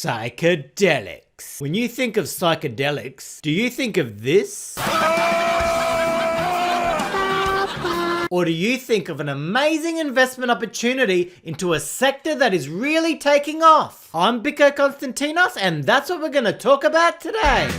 Psychedelics. When you think of psychedelics, do you think of this? Or do you think of an amazing investment opportunity into a sector that is really taking off? I'm Biko Konstantinos, and that's what we're going to talk about today.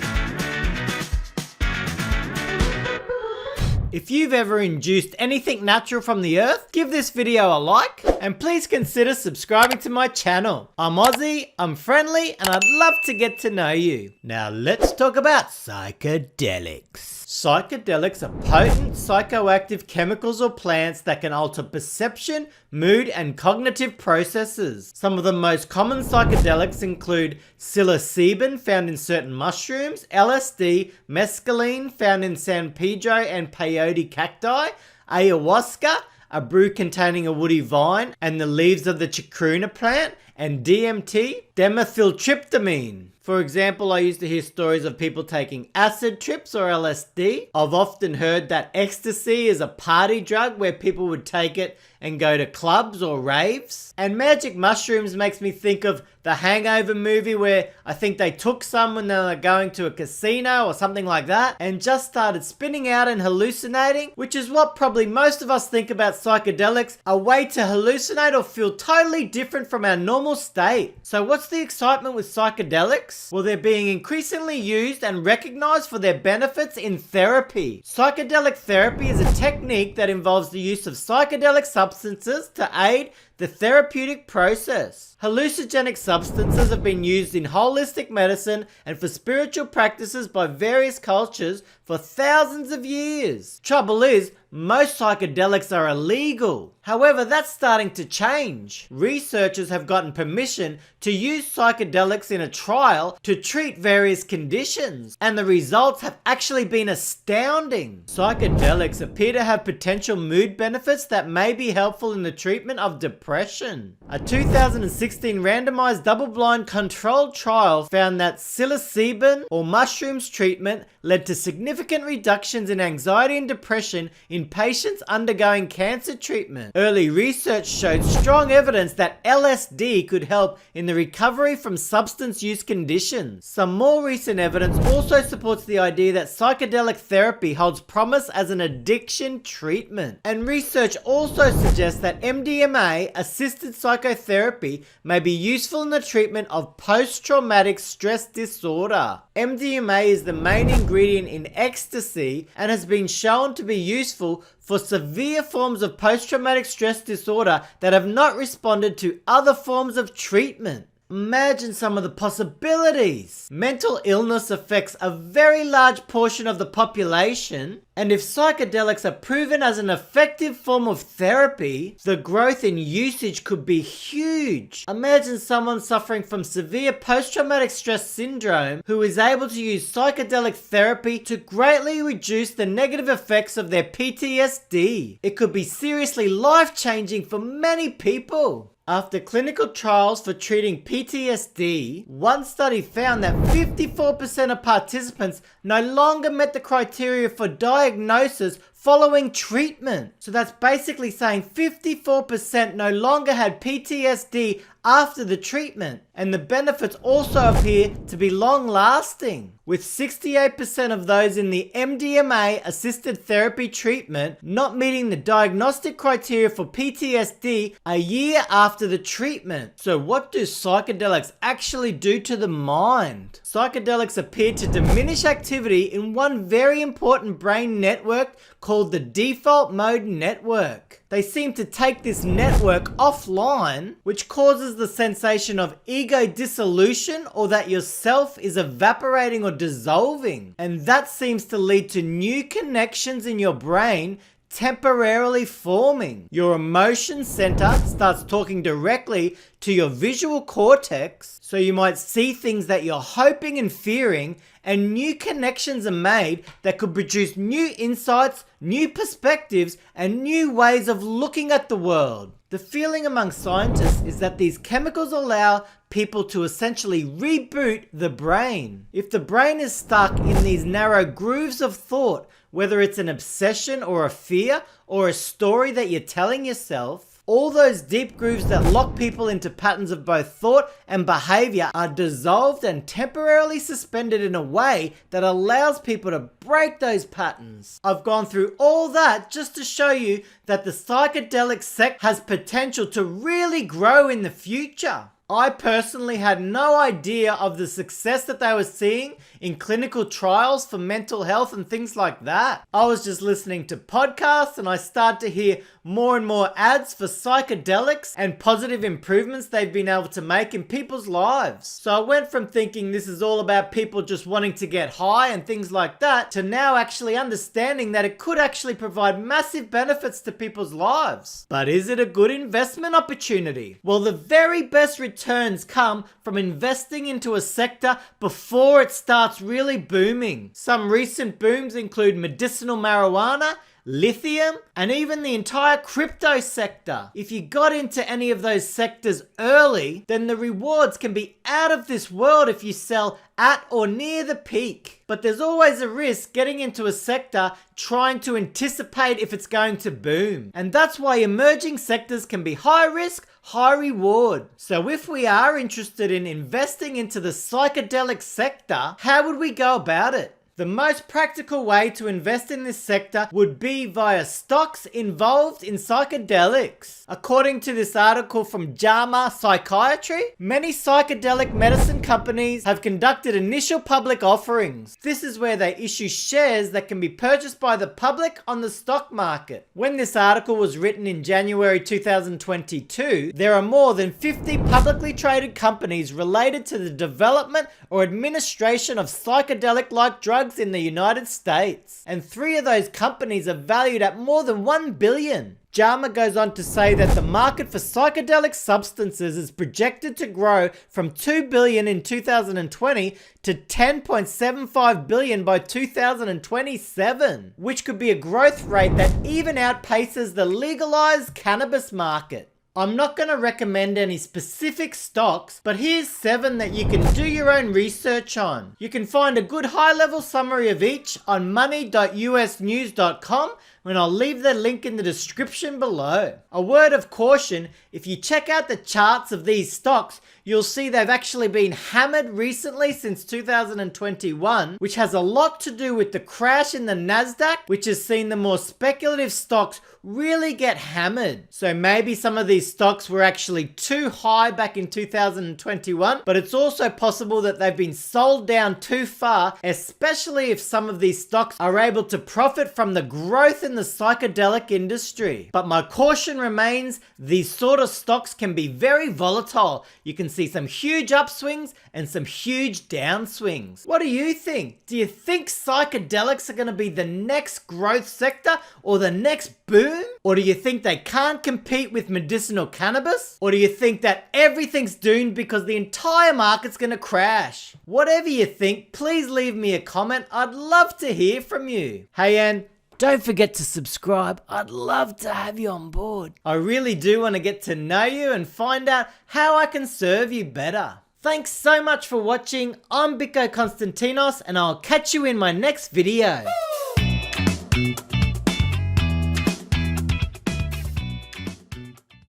If you've ever induced anything natural from the earth, give this video a like, and please consider subscribing to my channel. I'm Aussie, I'm friendly, and I'd love to get to know you. Now let's talk about psychedelics. Psychedelics are potent psychoactive chemicals or plants that can alter perception, mood, and cognitive processes. Some of the most common psychedelics include psilocybin, found in certain mushrooms, LSD, mescaline, found in San Pedro and peyote cacti, ayahuasca, a brew containing a woody vine and the leaves of the chacruna plant, and DMT, dimethyltryptamine. For example, I used to hear stories of people taking acid trips or LSD. I've often heard that ecstasy is a party drug where people would take it and go to clubs or raves. And magic mushrooms makes me think of the Hangover movie, where I think they took some when they were going to a casino or something like that and just started spinning out and hallucinating, which is what probably most of us think about psychedelics, a way to hallucinate or feel totally different from our normal state. So what's the excitement with psychedelics? Well, they're being increasingly used and recognized for their benefits in therapy. Psychedelic therapy is a technique that involves the use of psychedelic substances to aid the therapeutic process. Hallucinogenic substances have been used in holistic medicine and for spiritual practices by various cultures for thousands of years. Trouble is, most psychedelics are illegal. However, that's starting to change. Researchers have gotten permission to use psychedelics in a trial to treat various conditions, and the results have actually been astounding. Psychedelics appear to have potential mood benefits that may be helpful in the treatment of depression. A 2016 randomized double-blind controlled trial found that psilocybin or mushrooms treatment led to significant reductions in anxiety and depression in patients undergoing cancer treatment. Early research showed strong evidence that LSD could help in the recovery from substance use conditions. Some more recent evidence also supports the idea that psychedelic therapy holds promise as an addiction treatment. And research also suggests that MDMA assisted psychotherapy may be useful in the treatment of post-traumatic stress disorder. MDMA is the main ingredient in ecstasy and has been shown to be useful for severe forms of post-traumatic stress disorder that have not responded to other forms of treatment. Imagine some of the possibilities. Mental illness affects a very large portion of the population, and if psychedelics are proven as an effective form of therapy, the growth in usage could be huge. Imagine someone suffering from severe post-traumatic stress syndrome who is able to use psychedelic therapy to greatly reduce the negative effects of their PTSD. It could be seriously life-changing for many people. After clinical trials for treating PTSD, one study found that 54% of participants no longer met the criteria for diagnosis following treatment. So that's basically saying 54% no longer had PTSD after the treatment. And the benefits also appear to be long-lasting, with 68% of those in the MDMA assisted therapy treatment not meeting the diagnostic criteria for PTSD a year after the treatment. So what do psychedelics actually do to the mind? Psychedelics appear to diminish activity in one very important brain network called the default mode network. They seem to take this network offline, which causes the sensation of ego dissolution, or that your self is evaporating or dissolving. And that seems to lead to new connections in your brain temporarily forming. Your emotion center starts talking directly to your visual cortex, so you might see things that you're hoping and fearing, and new connections are made that could produce new insights, new perspectives, and new ways of looking at the world. The feeling among scientists is that these chemicals allow people to essentially reboot the brain. If the brain is stuck in these narrow grooves of thought, whether it's an obsession or a fear or a story that you're telling yourself, all those deep grooves that lock people into patterns of both thought and behavior are dissolved and temporarily suspended in a way that allows people to break those patterns. I've gone through all that just to show you that the psychedelic sector has potential to really grow in the future. I personally had no idea of the success that they were seeing in clinical trials for mental health and things like that. I was just listening to podcasts and I started to hear more and more ads for psychedelics and positive improvements they've been able to make in people's lives. So I went from thinking this is all about people just wanting to get high and things like that to now actually understanding that it could actually provide massive benefits to people's lives. But is it a good investment opportunity? Well, the very best returns come from investing into a sector before it starts really booming. Some recent booms include medicinal marijuana, lithium, and even the entire crypto sector. If you got into any of those sectors early, then the rewards can be out of this world if you sell at or near the peak. But there's always a risk getting into a sector trying to anticipate if it's going to boom. And that's why emerging sectors can be high risk, high reward. So if we are interested in investing into the psychedelic sector, how would we go about it? The most practical way to invest in this sector would be via stocks involved in psychedelics. According to this article from JAMA Psychiatry, many psychedelic medicine companies have conducted initial public offerings. This is where they issue shares that can be purchased by the public on the stock market. When this article was written in January 2022, there are more than 50 publicly traded companies related to the development or administration of psychedelic-like drugs in the United States, and 3 of those companies are valued at more than $1 billion. JAMA goes on to say that the market for psychedelic substances is projected to grow from $2 billion in 2020 to $10.75 billion by 2027, which could be a growth rate that even outpaces the legalized cannabis market. I'm not going to recommend any specific stocks, but here's 7 that you can do your own research on. You can find a good high-level summary of each on money.usnews.com, and I'll leave the link in the description below. A word of caution, if you check out the charts of these stocks, you'll see they've actually been hammered recently since 2021, which has a lot to do with the crash in the Nasdaq, which has seen the more speculative stocks really get hammered. So maybe some of these stocks were actually too high back in 2021, but it's also possible that they've been sold down too far, especially if some of these stocks are able to profit from the growth in the psychedelic industry. But my caution remains, these sort of stocks can be very volatile. You can see some huge upswings and some huge downswings. What do you think? Do you think psychedelics are going to be the next growth sector or the next boom? Or do you think they can't compete with medicinal cannabis? Or do you think that everything's doomed because the entire market's going to crash? Whatever you think, please leave me a comment. I'd love to hear from you. Hey, and don't forget to subscribe. I'd love to have you on board. I really do want to get to know you and find out how I can serve you better. Thanks so much for watching. I'm Biko Konstantinos and I'll catch you in my next video.